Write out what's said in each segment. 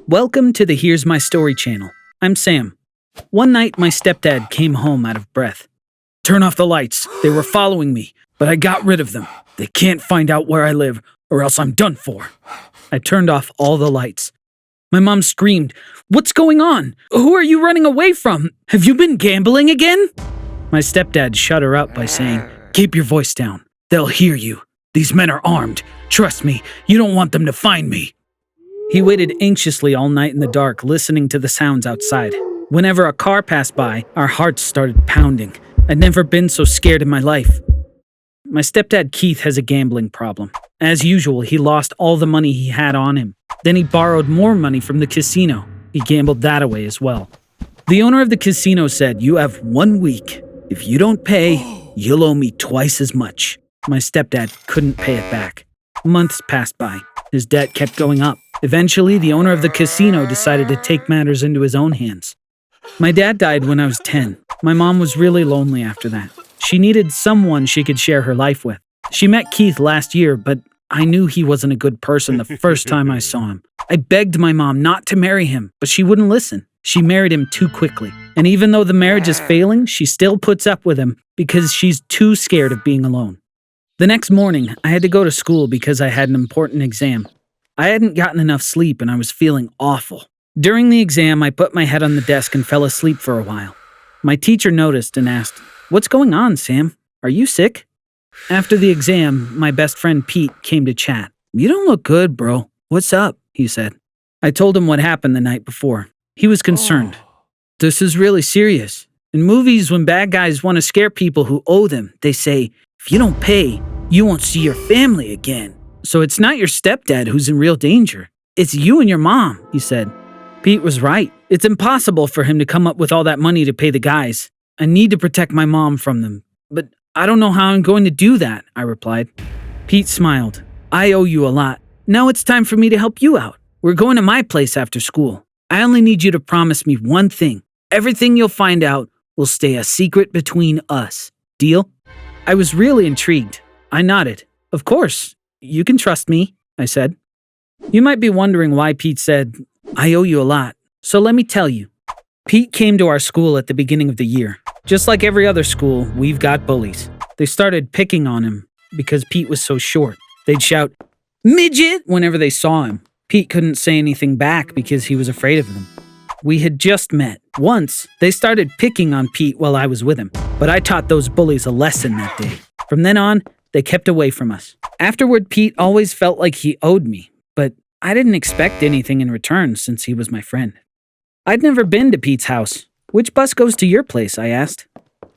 Welcome to the Here's My Story channel. I'm Sam. One night, my stepdad came home out of breath. Turn off the lights. They were following me, but I got rid of them. They can't find out where I live, or else I'm done for. I turned off all the lights. My mom screamed, "What's going on? Who are you running away from? Have you been gambling again?" My stepdad shut her up by saying, "Keep your voice down. They'll hear you. These men are armed. Trust me, you don't want them to find me." He waited anxiously all night in the dark, listening to the sounds outside. Whenever a car passed by, our hearts started pounding. I'd never been so scared in my life. My stepdad Keith has a gambling problem. As usual, he lost all the money he had on him. Then he borrowed more money from the casino. He gambled that away as well. The owner of the casino said, "You have 1 week. If you don't pay, you'll owe me twice as much." My stepdad couldn't pay it back. Months passed by. His debt kept going up. Eventually, the owner of the casino decided to take matters into his own hands. My dad died when I was 10. My mom was really lonely after that. She needed someone she could share her life with. She met Keith last year, but I knew he wasn't a good person the first time I saw him. I begged my mom not to marry him, but she wouldn't listen. She married him too quickly. And even though the marriage is failing, she still puts up with him because she's too scared of being alone. The next morning, I had to go to school because I had an important exam. I hadn't gotten enough sleep and I was feeling awful. During the exam, I put my head on the desk and fell asleep for a while. My teacher noticed and asked, "What's going on, Sam? Are you sick?" After the exam, my best friend Pete came to chat. "You don't look good, bro. What's up?" he said. I told him what happened the night before. He was concerned. "This is really serious. In movies, when bad guys want to scare people who owe them, they say, if you don't pay, you won't see your family again. So it's not your stepdad who's in real danger. It's you and your mom," he said. Pete was right. It's impossible for him to come up with all that money to pay the guys. I need to protect my mom from them. "But I don't know how I'm going to do that," I replied. Pete smiled. "I owe you a lot. Now it's time for me to help you out. We're going to my place after school. I only need you to promise me one thing. Everything you'll find out will stay a secret between us. Deal?" I was really intrigued. I nodded. "Of course. You can trust me," I said. You might be wondering why Pete said, "I owe you a lot." So let me tell you. Pete came to our school at the beginning of the year. Just like every other school, we've got bullies. They started picking on him because Pete was so short. They'd shout, "Midget!" whenever they saw him. Pete couldn't say anything back because he was afraid of them. We had just met. Once, they started picking on Pete while I was with him, but I taught those bullies a lesson that day. From then on, they kept away from us. Afterward, Pete always felt like he owed me, but I didn't expect anything in return since he was my friend. I'd never been to Pete's house. "Which bus goes to your place?" I asked.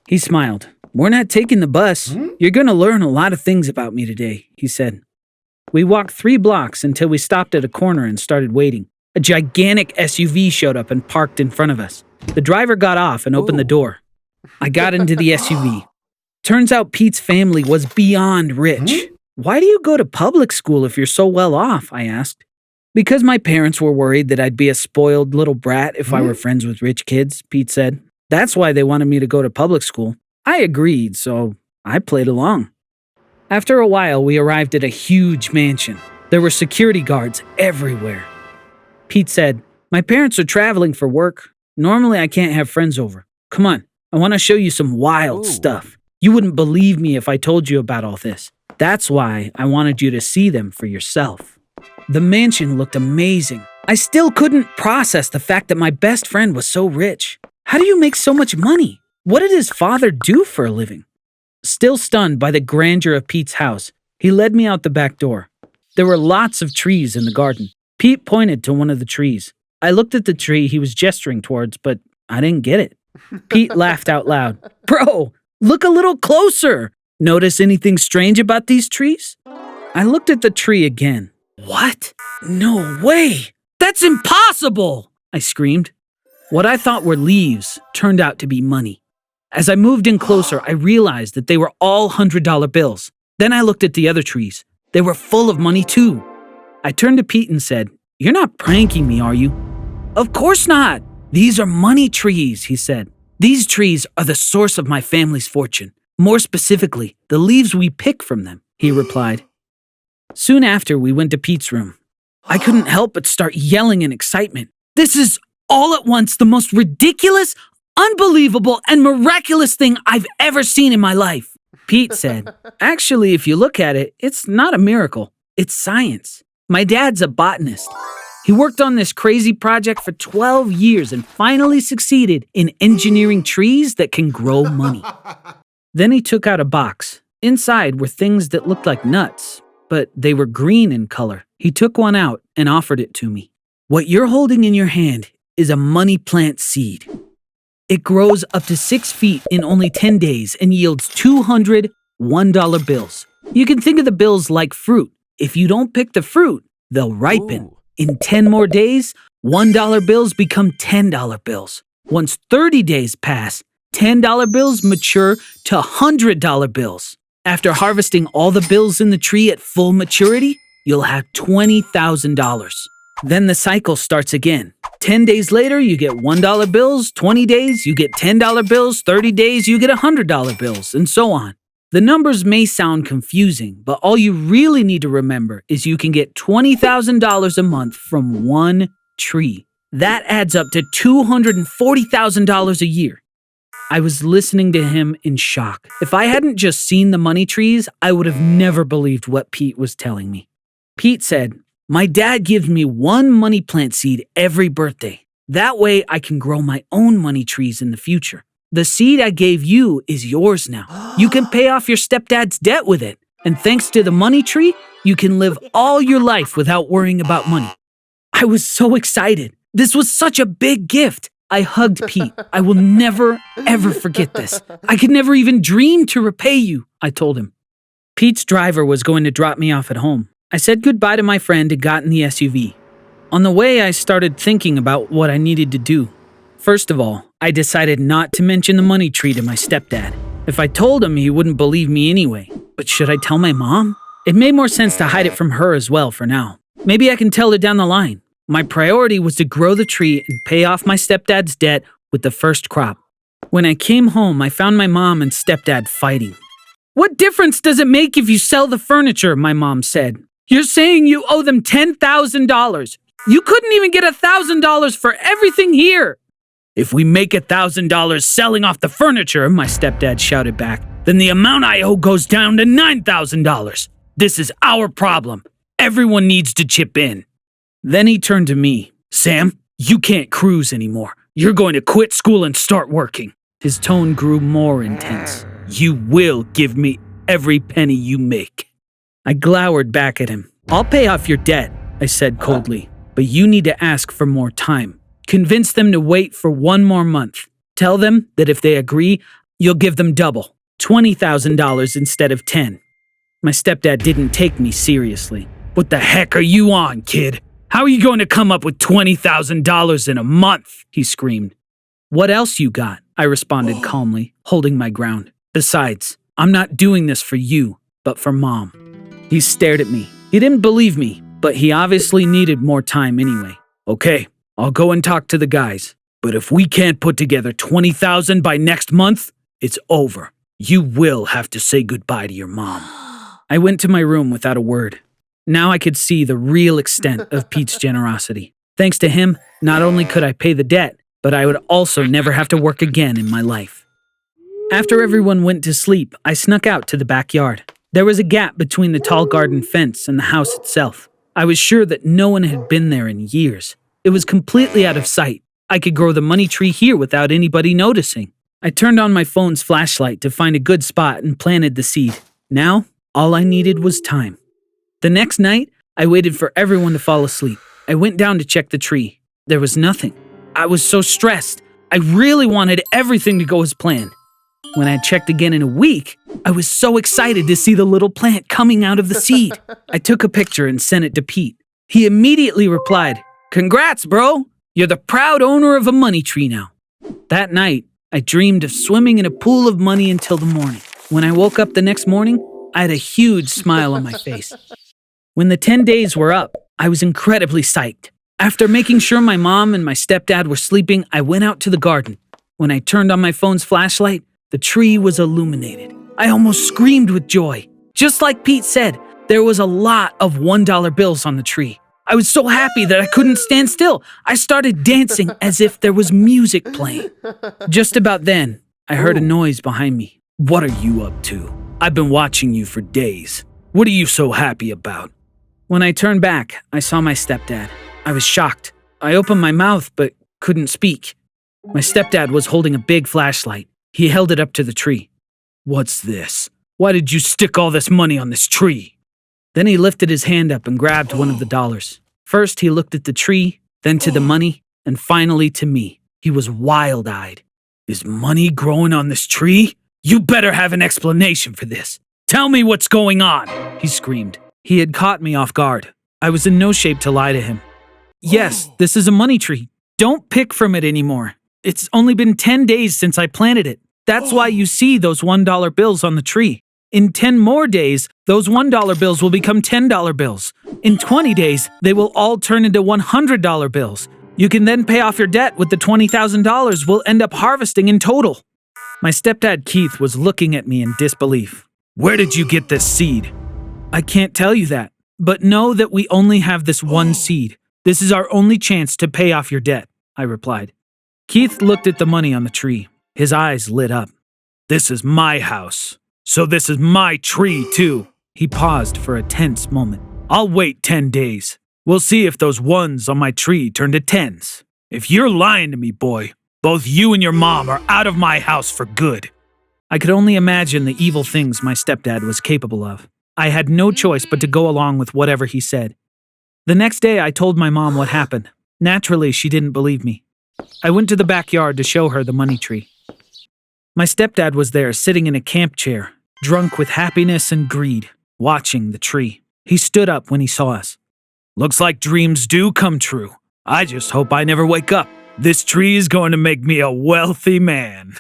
He smiled. "We're not taking the bus. You're going to learn a lot of things about me today," he said. We walked 3 blocks until we stopped at a corner and started waiting. A gigantic SUV showed up and parked in front of us. The driver got off and opened the door. I got into the SUV. Turns out Pete's family was beyond rich. "Why do you go to public school if you're so well off?" I asked. "Because my parents were worried that I'd be a spoiled little brat if I were friends with rich kids," Pete said. "That's why they wanted me to go to public school." I agreed, so I played along. After a while, we arrived at a huge mansion. There were security guards everywhere. Pete said, "My parents are traveling for work. Normally I can't have friends over. Come on, I want to show you some wild stuff. You wouldn't believe me if I told you about all this. That's why I wanted you to see them for yourself." The mansion looked amazing. I still couldn't process the fact that my best friend was so rich. How do you make so much money? What did his father do for a living? Still stunned by the grandeur of Pete's house, he led me out the back door. There were lots of trees in the garden. Pete pointed to one of the trees. I looked at the tree he was gesturing towards, but I didn't get it. Pete laughed out loud. "Bro, look a little closer. Notice anything strange about these trees?" I looked at the tree again. "What? No way! That's impossible!" I screamed. What I thought were leaves turned out to be money. As I moved in closer, I realized that they were all $100 bills. Then I looked at the other trees. They were full of money too. I turned to Pete and said, "You're not pranking me, are you?" "Of course not. These are money trees," he said. "These trees are the source of my family's fortune. More specifically, the leaves we pick from them," he replied. Soon after, we went to Pete's room. I couldn't help but start yelling in excitement. This is all at once the most ridiculous, unbelievable, and miraculous thing I've ever seen in my life. Pete said, actually, if you look at it, it's not a miracle. It's science. My dad's a botanist. He worked on this crazy project for 12 years and finally succeeded in engineering trees that can grow money. Then he took out a box. Inside were things that looked like nuts, but they were green in color. He took one out and offered it to me. What you're holding in your hand is a money plant seed. It grows up to 6 feet in only 10 days and yields 200 $1 bills. You can think of the bills like fruit. If you don't pick the fruit, they'll ripen. Ooh. In 10 more days, $1 bills become $10 bills. Once 30 days pass, $10 bills mature to $100 bills. After harvesting all the bills in the tree at full maturity, you'll have $20,000. Then the cycle starts again. 10 days later, you get $1 bills, 20 days, you get $10 bills, 30 days, you get $100 bills, and so on. The numbers may sound confusing, but all you really need to remember is you can get $20,000 a month from one tree. That adds up to $240,000 a year. I was listening to him in shock. If I hadn't just seen the money trees, I would have never believed what Pete was telling me. Pete said, my dad gives me one money plant seed every birthday. That way I can grow my own money trees in the future. The seed I gave you is yours now. You can pay off your stepdad's debt with it. And thanks to the money tree, you can live all your life without worrying about money. I was so excited. This was such a big gift. I hugged Pete. I will never, ever forget this. I could never even dream to repay you, I told him. Pete's driver was going to drop me off at home. I said goodbye to my friend and got in the SUV. On the way, I started thinking about what I needed to do. First of all, I decided not to mention the money tree to my stepdad. If I told him, he wouldn't believe me anyway. But should I tell my mom? It made more sense to hide it from her as well for now. Maybe I can tell her down the line. My priority was to grow the tree and pay off my stepdad's debt with the first crop. When I came home, I found my mom and stepdad fighting. What difference does it make if you sell the furniture? My mom said. You're saying you owe them $10,000. You couldn't even get $1,000 for everything here. If we make $1,000 selling off the furniture, my stepdad shouted back, then the amount I owe goes down to $9,000. This is our problem. Everyone needs to chip in. Then he turned to me. Sam, you can't cruise anymore. You're going to quit school and start working. His tone grew more intense. You will give me every penny you make. I glowered back at him. I'll pay off your debt, I said coldly, but you need to ask for more time. Convince them to wait for 1 more month. Tell them that if they agree, you'll give them double, $20,000 instead of 10. My stepdad didn't take me seriously. What the heck are you on, kid? How are you going to come up with $20,000 in a month? He screamed. What else you got? I responded calmly, holding my ground. Besides, I'm not doing this for you, but for Mom. He stared at me. He didn't believe me, but he obviously needed more time anyway. Okay, I'll go and talk to the guys. But if we can't put together $20,000 by next month, it's over. You will have to say goodbye to your mom. I went to my room without a word. Now I could see the real extent of Pete's generosity. Thanks to him, not only could I pay the debt, but I would also never have to work again in my life. After everyone went to sleep, I snuck out to the backyard. There was a gap between the tall garden fence and the house itself. I was sure that no one had been there in years. It was completely out of sight. I could grow the money tree here without anybody noticing. I turned on my phone's flashlight to find a good spot and planted the seed. Now, all I needed was time. The next night, I waited for everyone to fall asleep. I went down to check the tree. There was nothing. I was so stressed. I really wanted everything to go as planned. When I checked again in a week, I was so excited to see the little plant coming out of the seed. I took a picture and sent it to Pete. He immediately replied, "Congrats, bro! You're the proud owner of a money tree now." That night, I dreamed of swimming in a pool of money until the morning. When I woke up the next morning, I had a huge smile on my face. When the 10 days were up, I was incredibly psyched. After making sure my mom and my stepdad were sleeping, I went out to the garden. When I turned on my phone's flashlight, the tree was illuminated. I almost screamed with joy. Just like Pete said, there was a lot of $1 bills on the tree. I was so happy that I couldn't stand still. I started dancing as if there was music playing. Just about then, I heard a noise behind me. What are you up to? I've been watching you for days. What are you so happy about? When I turned back, I saw my stepdad. I was shocked. I opened my mouth but couldn't speak. My stepdad was holding a big flashlight. He held it up to the tree. What's this? Why did you stick all this money on this tree? Then he lifted his hand up and grabbed one of the dollars. First, he looked at the tree, then to the money, and finally to me. He was wild-eyed. Is money growing on this tree? You better have an explanation for this. Tell me what's going on, he screamed. He had caught me off guard. I was in no shape to lie to him. Yes, this is a money tree. Don't pick from it anymore. It's only been 10 days since I planted it. That's why you see those $1 bills on the tree. In 10 more days, those $1 bills will become $10 bills. In 20 days, they will all turn into $100 bills. You can then pay off your debt with the $20,000 we'll end up harvesting in total. My stepdad Keith was looking at me in disbelief. Where did you get this seed? I can't tell you that, but know that we only have this one seed. This is our only chance to pay off your debt, I replied. Keith looked at the money on the tree. His eyes lit up. This is my house. So this is my tree, too. He paused for a tense moment. I'll wait 10 days. We'll see if those ones on my tree turn to tens. If you're lying to me, boy, both you and your mom are out of my house for good. I could only imagine the evil things my stepdad was capable of. I had no choice but to go along with whatever he said. The next day, I told my mom what happened. Naturally, she didn't believe me. I went to the backyard to show her the money tree. My stepdad was there, sitting in a camp chair, drunk with happiness and greed, watching the tree. He stood up when he saw us. Looks like dreams do come true. I just hope I never wake up. This tree is going to make me a wealthy man.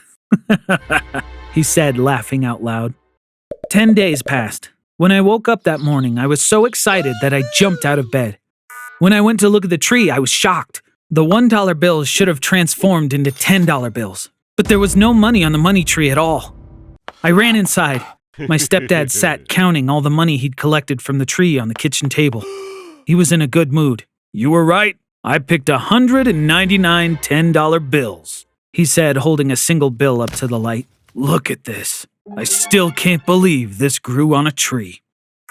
He said, laughing out loud. 10 days passed. When I woke up that morning, I was so excited that I jumped out of bed. When I went to look at the tree, I was shocked. The $1 bills should have transformed into $10 bills, but there was no money on the money tree at all. I ran inside. My stepdad sat counting all the money he'd collected from the tree on the kitchen table. He was in a good mood. You were right. I picked 199 $10 bills, he said, holding a single bill up to the light. Look at this. I still can't believe this grew on a tree.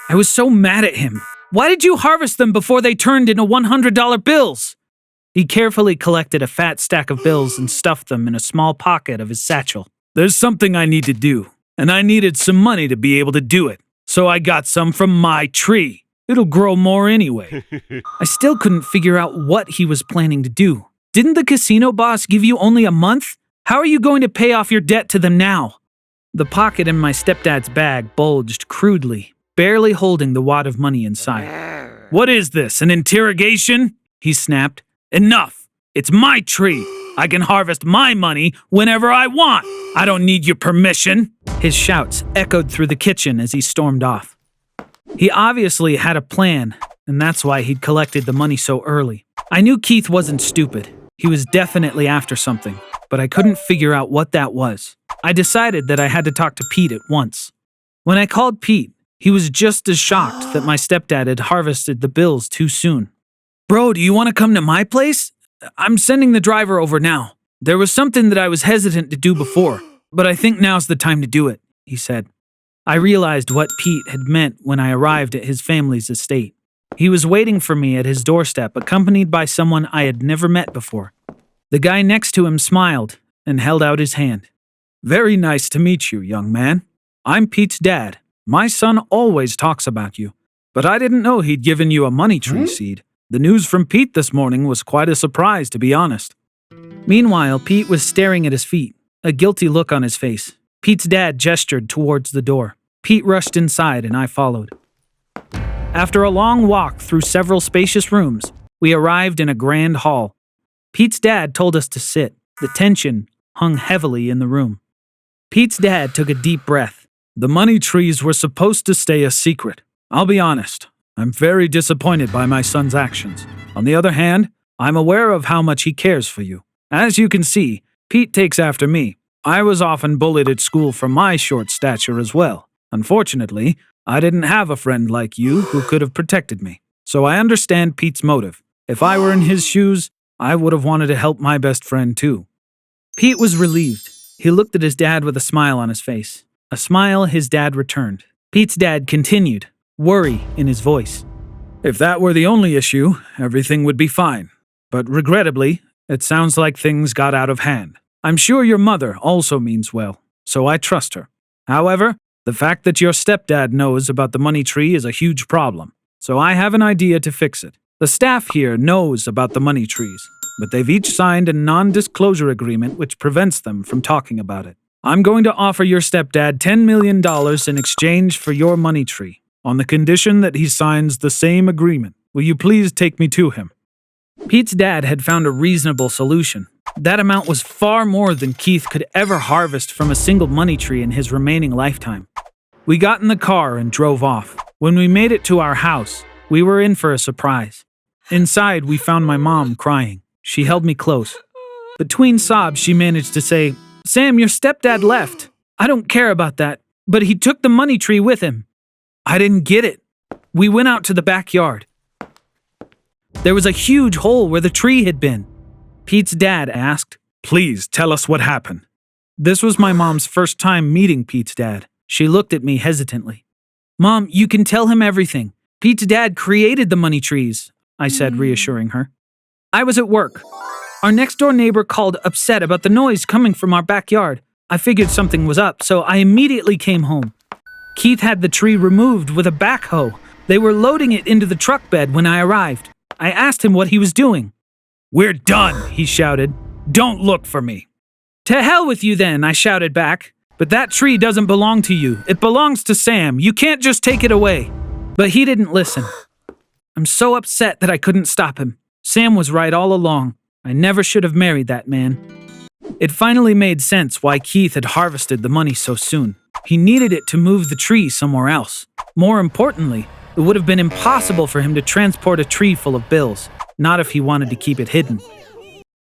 I was so mad at him. Why did you harvest them before they turned into $100 bills? He carefully collected a fat stack of bills and stuffed them in a small pocket of his satchel. There's something I need to do, and I needed some money to be able to do it, so I got some from my tree. It'll grow more anyway. I still couldn't figure out what he was planning to do. Didn't the casino boss give you only a month? How are you going to pay off your debt to them now? The pocket in my stepdad's bag bulged crudely, barely holding the wad of money inside. What is this, an interrogation? He snapped. Enough! It's my tree! I can harvest my money whenever I want! I don't need your permission! His shouts echoed through the kitchen as he stormed off. He obviously had a plan, and that's why he'd collected the money so early. I knew Keith wasn't stupid. He was definitely after something, but I couldn't figure out what that was. I decided that I had to talk to Pete at once. When I called Pete, he was just as shocked that my stepdad had harvested the bills too soon. Bro, do you want to come to my place? I'm sending the driver over now. There was something that I was hesitant to do before, but I think now's the time to do it, he said. I realized what Pete had meant when I arrived at his family's estate. He was waiting for me at his doorstep, accompanied by someone I had never met before. The guy next to him smiled and held out his hand. Very nice to meet you, young man. I'm Pete's dad. My son always talks about you, but I didn't know he'd given you a money tree seed. The news from Pete this morning was quite a surprise, to be honest. Meanwhile, Pete was staring at his feet, a guilty look on his face. Pete's dad gestured towards the door. Pete rushed inside and I followed. After a long walk through several spacious rooms, we arrived in a grand hall. Pete's dad told us to sit. The tension hung heavily in the room. Pete's dad took a deep breath. The money trees were supposed to stay a secret. I'll be honest. I'm very disappointed by my son's actions. On the other hand, I'm aware of how much he cares for you. As you can see, Pete takes after me. I was often bullied at school for my short stature as well. Unfortunately, I didn't have a friend like you who could have protected me. so I understand Pete's motive. If I were in his shoes, I would have wanted to help my best friend too. Pete was relieved. He looked at his dad with a smile on his face. A smile his dad returned. Pete's dad continued, worry in his voice. If that were the only issue, everything would be fine. But regrettably, it sounds like things got out of hand. I'm sure your mother also means well, so I trust her. However, the fact that your stepdad knows about the money tree is a huge problem, so I have an idea to fix it. The staff here knows about the money trees, but they've each signed a non-disclosure agreement which prevents them from talking about it. I'm going to offer your stepdad $10 million in exchange for your money tree, on the condition that he signs the same agreement. Will you please take me to him? Pete's dad had found a reasonable solution. That amount was far more than Keith could ever harvest from a single money tree in his remaining lifetime. We got in the car and drove off. When we made it to our house, we were in for a surprise. Inside, we found my mom crying. She held me close. Between sobs, she managed to say, "Sam, your stepdad left. I don't care about that, but he took the money tree with him." I didn't get it. We went out to the backyard. There was a huge hole where the tree had been. Pete's dad asked, "Please tell us what happened." This was my mom's first time meeting Pete's dad. She looked at me hesitantly. "Mom, you can tell him everything. Pete's dad created the money trees," I said, reassuring her. I was at work. Our next-door neighbor called upset about the noise coming from our backyard. I figured something was up, so I immediately came home. Keith had the tree removed with a backhoe. They were loading it into the truck bed when I arrived. I asked him what he was doing. "We're done," he shouted. "Don't look for me." "To hell with you then," I shouted back. "But that tree doesn't belong to you. It belongs to Sam. You can't just take it away." But he didn't listen. I'm so upset that I couldn't stop him. Sam was right all along. I never should have married that man. It finally made sense why Keith had harvested the money so soon. He needed it to move the tree somewhere else. More importantly, it would have been impossible for him to transport a tree full of bills, not if he wanted to keep it hidden.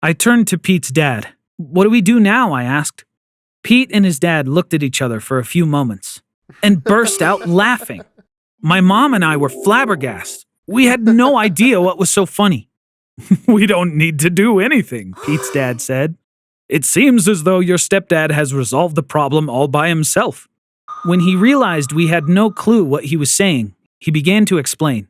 I turned to Pete's dad. "What do we do now?" I asked. Pete and his dad looked at each other for a few moments and burst out laughing. My mom and I were flabbergasted. We had no idea what was so funny. "We don't need to do anything," Pete's dad said. "It seems as though your stepdad has resolved the problem all by himself." When he realized we had no clue what he was saying, he began to explain.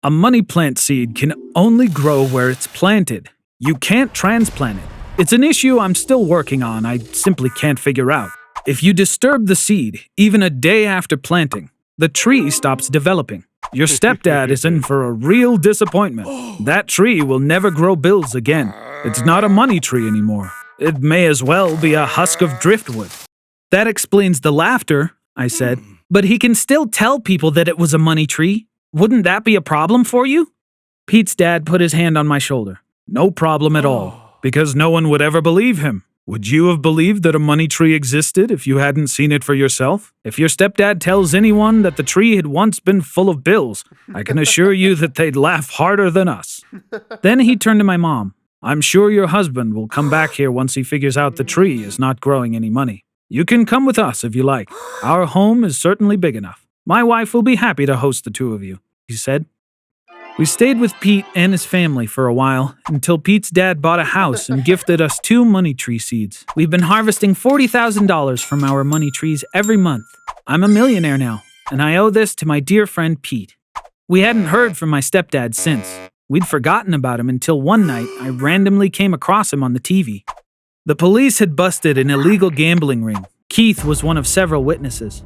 "A money plant seed can only grow where it's planted. You can't transplant it. It's an issue I'm still working on. I simply can't figure out. If you disturb the seed, even a day after planting, the tree stops developing. Your stepdad is in for a real disappointment. That tree will never grow bills again. It's not a money tree anymore. It may as well be a husk of driftwood." "That explains the laughter," I said. "But he can still tell people that it was a money tree. Wouldn't that be a problem for you?" Pete's dad put his hand on my shoulder. "No problem at all, because no one would ever believe him. Would you have believed that a money tree existed if you hadn't seen it for yourself? If your stepdad tells anyone that the tree had once been full of bills, I can assure you that they'd laugh harder than us." Then he turned to my mom. "I'm sure your husband will come back here once he figures out the tree is not growing any money. You can come with us if you like. Our home is certainly big enough. My wife will be happy to host the two of you," he said. We stayed with Pete and his family for a while, until Pete's dad bought a house and gifted us 2 money tree seeds. We've been harvesting $40,000 from our money trees every month. I'm a millionaire now, and I owe this to my dear friend Pete. We hadn't heard from my stepdad since. We'd forgotten about him until one night I randomly came across him on the TV. The police had busted an illegal gambling ring. Keith was one of several witnesses.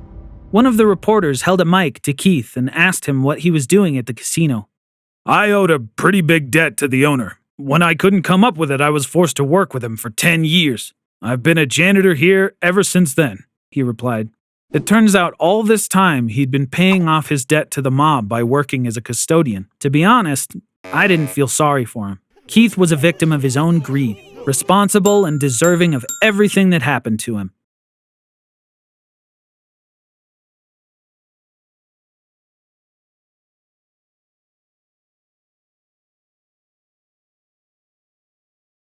One of the reporters held a mic to Keith and asked him what he was doing at the casino. "I owed a pretty big debt to the owner. When I couldn't come up with it, I was forced to work with him for 10 years. I've been a janitor here ever since then," he replied. It turns out all this time he'd been paying off his debt to the mob by working as a custodian. To be honest, I didn't feel sorry for him. Keith was a victim of his own greed, responsible and deserving of everything that happened to him.